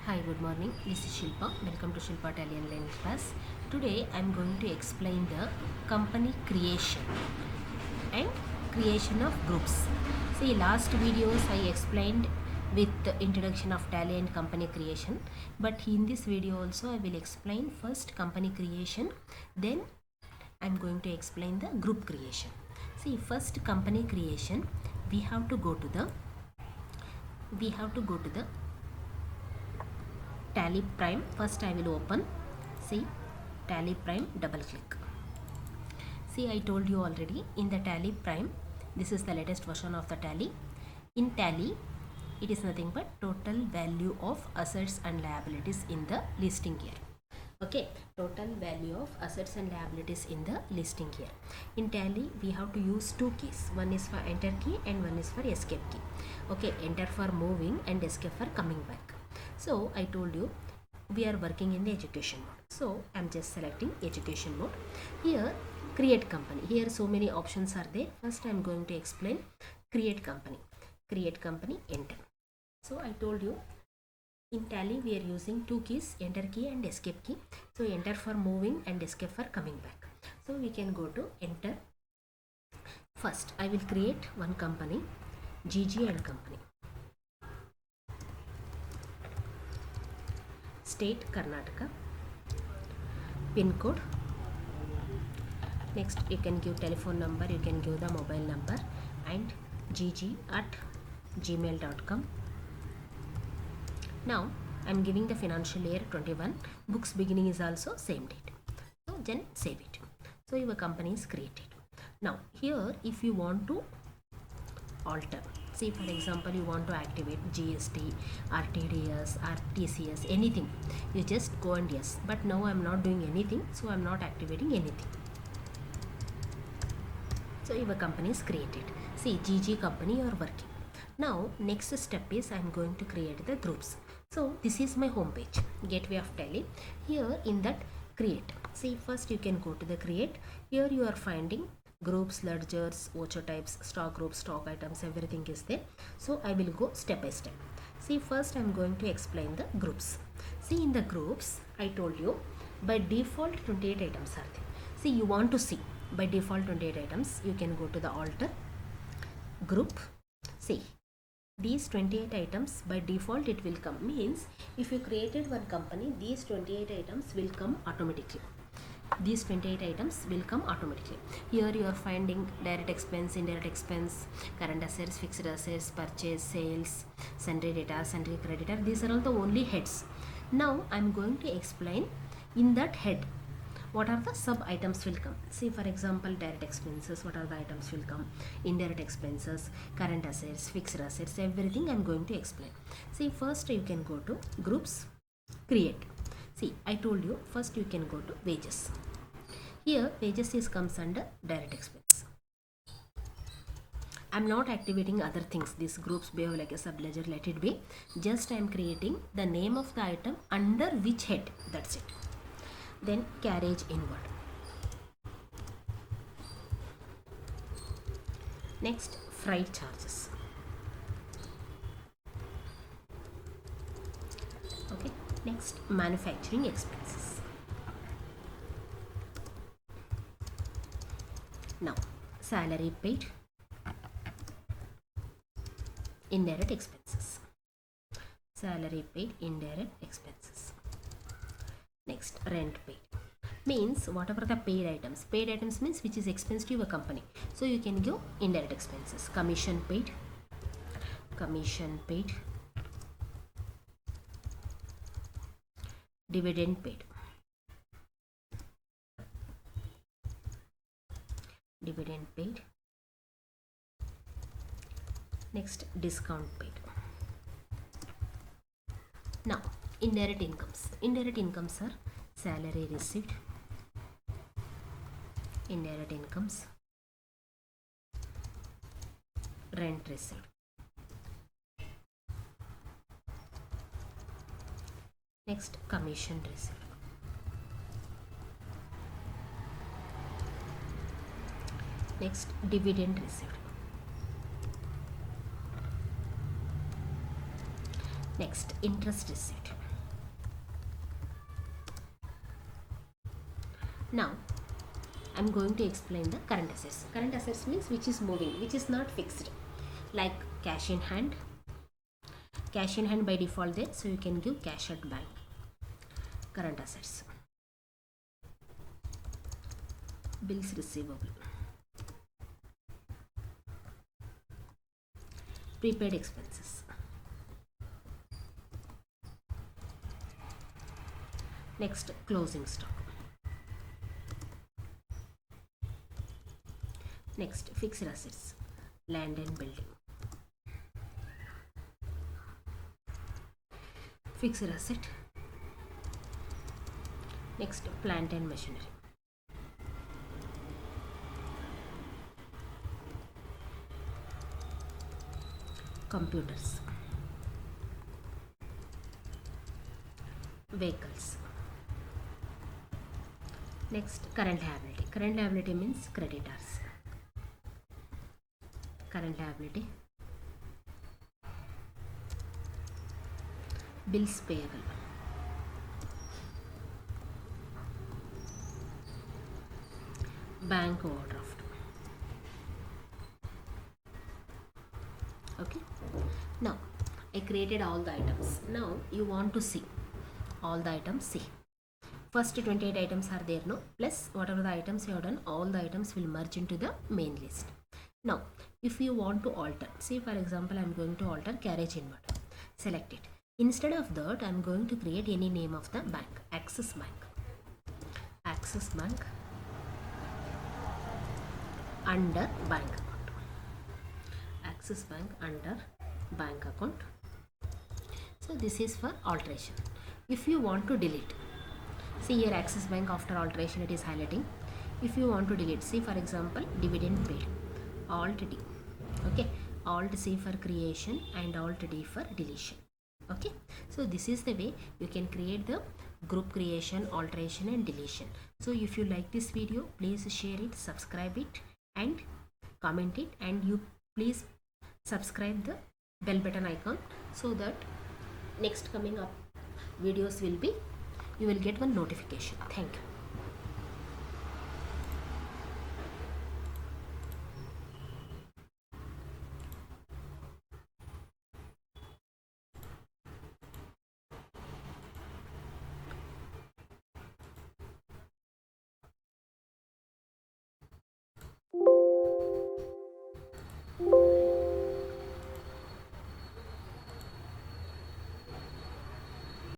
Hi, good morning. This is Shilpa. Welcome to Shilpa Italian Learning Class. Today I am going to explain the company creation and creation of groups. See, last videos I explained with the introduction of Tally and company creation, but in this video also I will explain first company creation, then I am going to explain the group creation. See, first company creation, we have to go to the Tally Prime. First I will open, see, Tally Prime, double click. See, I told you already, in the Tally Prime, this is the latest version of the Tally. In Tally, it is nothing but total value of assets and liabilities in the listing year. Okay, total value of assets and liabilities in the listing year. In Tally, we have to use two keys. One is for enter key and one is for escape key. Okay, enter for moving and escape for coming back. So I told you we are working in the education mode. So I'm just selecting education mode. Here, create company. Here so many options are there. First I'm going to explain create company. Create company, enter. So I told you in Tally we are using two keys, enter key and escape key. So enter for moving and escape for coming back. So we can go to enter. First I will create one company, GG and company. State Karnataka, pin code. Next you can give telephone number, you can give the mobile number and gg@gmail.com. Now I am giving the financial year 21. Books beginning is also same date. So then save it. So your company is created. Now here if you want to alter, say for example you want to activate GST, RTDS, RTCS, anything, you just go and yes. But now I am not doing anything, so I am not activating anything. So your company is created. See, GG company you are working. Now next step is I am going to create the groups. So this is my home page, Gateway of Tally. Here in that create, see first you can go to the create. Here you are finding groups, ledgers, voucher types, stock groups, stock items, everything is there. So I will go step by step. See, first I am going to explain the groups. See, in the groups I told you by default 28 items are there. See, you want to see by default 28 items, you can go to the alter group. See, these 28 items by default it will come, means if you created one company, these 28 items will come automatically. These 28 items will come automatically. Here you are finding direct expense, indirect expense, current assets, fixed assets, purchase, sales, sundry data, sundry creditor. These are all the only heads. Now I am going to explain in that head what are the sub items will come. See, for example, direct expenses, what are the items will come, indirect expenses, current assets, fixed assets, everything I am going to explain. See, first you can go to groups, create. See, I told you first you can go to wages. Here wages is comes under direct expense. I am not activating other things. These groups behave like a subledger, let it be. Just I am creating the name of the item under which head, that's it. Then carriage inward. Next, freight charges. Okay. Next, manufacturing expenses. Now, salary paid, indirect expenses. Salary paid, indirect expenses. Next, rent paid. Means whatever the paid items. Paid items means which is expense to your company. So you can give indirect expenses. Commission paid. Commission paid. Dividend paid. Dividend paid. Next, discount paid. Now, indirect incomes. Indirect incomes are salary received, indirect incomes, rent received. Next, commission received. Next, dividend received. Next, interest received. Now I'm going to explain the current assets. Current assets means which is moving, which is not fixed, like cash in hand. Cash in hand by default there, so you can give cash at bank. Current assets. Bills receivable. Prepaid expenses. Next, closing stock. Next, fixed assets, land and building. Fixed asset. Next, plant and machinery. Computers. Vehicles. Next, current liability. Current liability means creditors. Current liability. Bills payable. Bank overdraft. Okay. Now I created all the items. Now you want to see all the items. See, first 28 items are there, no? Plus whatever the items you have done, all the items will merge into the main list. Now if you want to alter, say for example I am going to alter carriage inward. Select it. Instead of that, I am going to create any name of the bank. Axis Bank. Axis Bank under bank account. Axis Bank under bank account. So this is for alteration. If you want to delete, see here Axis Bank, after alteration it is highlighting. If you want to delete, see for example dividend paid, Alt D. Okay, Alt C for creation and Alt D for deletion. Okay, so this is the way you can create the group creation, alteration and deletion. So if you like this video, please share it, subscribe it and comment it, and you please subscribe the bell button icon, so that next coming up videos will be, you will get one notification. Thank you.